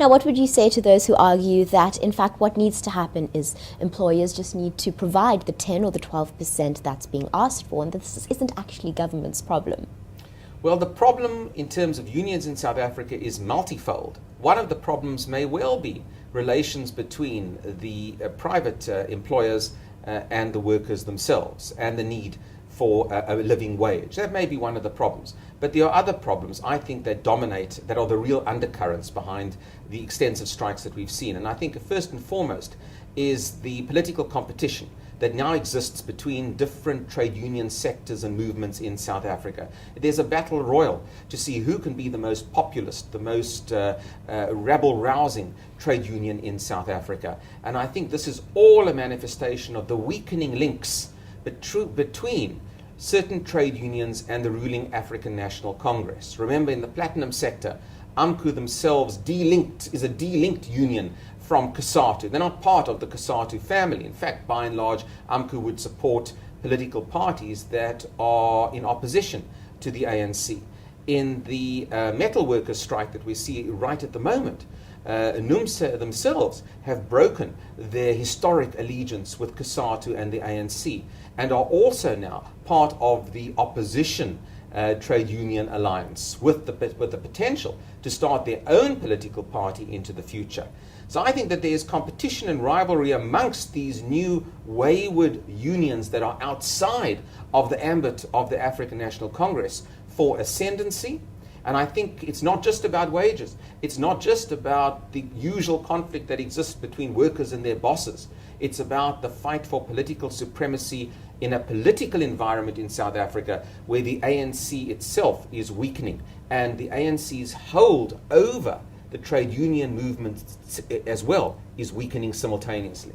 Now, what would you say to those who argue that, in fact, what needs to happen is employers just need to provide the 10 or the 12% that's being asked for, and this isn't actually government's problem? Well, the problem in terms of unions in South Africa is multifold. One of the problems may well be relations between the private employers and the workers themselves, and the need for a living wage. That may be one of the problems. But there are other problems, I think, that dominate, that are the real undercurrents behind the extensive strikes that we've seen. And I think first and foremost is the political competition that now exists between different trade union sectors and movements in South Africa. There's a battle royal to see who can be the most populist, the most rabble-rousing trade union in South Africa. And I think this is all a manifestation of the weakening links between certain trade unions and the ruling African National Congress. Remember, in the platinum sector, AMCU themselves is a delinked union from COSATU. They're not part of the COSATU family. In fact, by and large, AMCU would support political parties that are in opposition to the ANC. In the metal workers' strike that we see right at the moment, Numsa themselves have broken their historic allegiance with COSATU and the ANC, and are also now part of the opposition trade union alliance with the potential to start their own political party into the future. So I think that there's competition and rivalry amongst these new wayward unions that are outside of the ambit of the African National Congress for ascendancy. And I think it's not just about wages. It's not just about the usual conflict that exists between workers and their bosses. It's about the fight for political supremacy in a political environment in South Africa where the ANC itself is weakening, and the ANC's hold over the trade union movement as well is weakening simultaneously.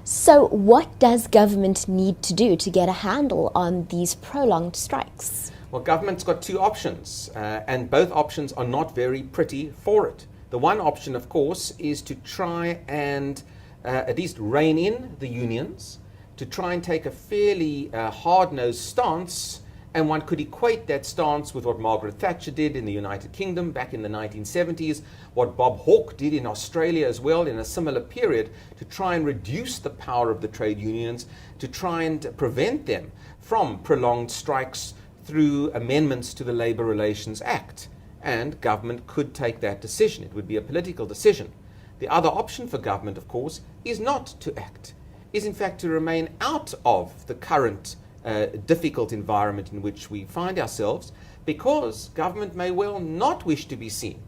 So what does government need to do to get a handle on these prolonged strikes? Well, government's got two options, and both options are not very pretty for it. The one option, of course, is to try and at least rein in the unions, to try and take a fairly hard-nosed stance, and one could equate that stance with what Margaret Thatcher did in the United Kingdom back in the 1970s, what Bob Hawke did in Australia as well in a similar period, to try and reduce the power of the trade unions, to try and prevent them from prolonged strikes through amendments to the Labour Relations Act. And government could take that decision. It would be a political decision. The other option for government, of course, is not to act, is in fact to remain out of the current difficult environment in which we find ourselves, because government may well not wish to be seen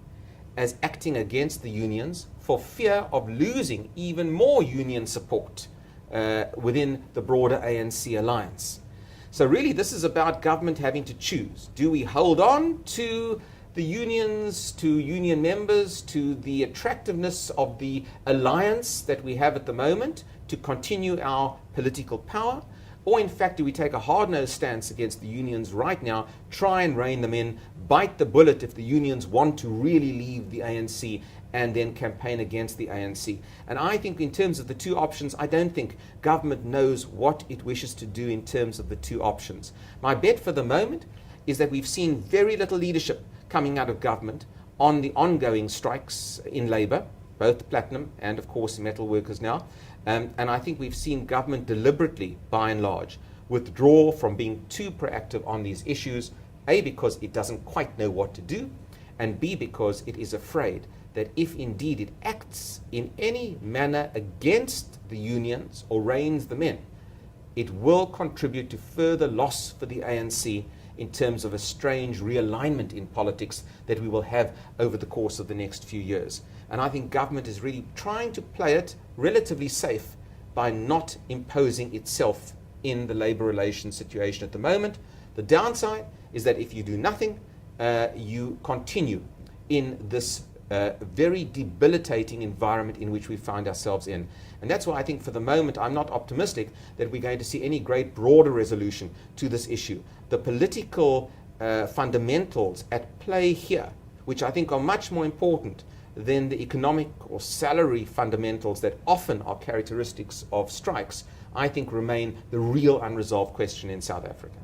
as acting against the unions for fear of losing even more union support within the broader ANC alliance. So really this is about government having to choose. Do we hold on to the unions, to union members, to the attractiveness of the alliance that we have at the moment to continue our political power? Or in fact, do we take a hard-nosed stance against the unions right now, try and rein them in, bite the bullet if the unions want to really leave the ANC, and then campaign against the ANC? And I think in terms of the two options, I don't think government knows what it wishes to do in terms of the two options. My bet for the moment is that we've seen very little leadership coming out of government on the ongoing strikes in labour, both platinum and of course metal workers now. And I think we've seen government deliberately, by and large, withdraw from being too proactive on these issues, A, because it doesn't quite know what to do, and B, because it is afraid that if indeed it acts in any manner against the unions or reins them in, it will contribute to further loss for the ANC in terms of a strange realignment in politics that we will have over the course of the next few years. And I think government is really trying to play it relatively safe by not imposing itself in the labour relations situation at the moment. The downside is that if you do nothing, you continue in this very debilitating environment in which we find ourselves in. And that's why I think for the moment I'm not optimistic that we're going to see any great broader resolution to this issue. The political fundamentals at play here, which I think are much more important than the economic or salary fundamentals that often are characteristics of strikes, I think remain the real unresolved question in South Africa.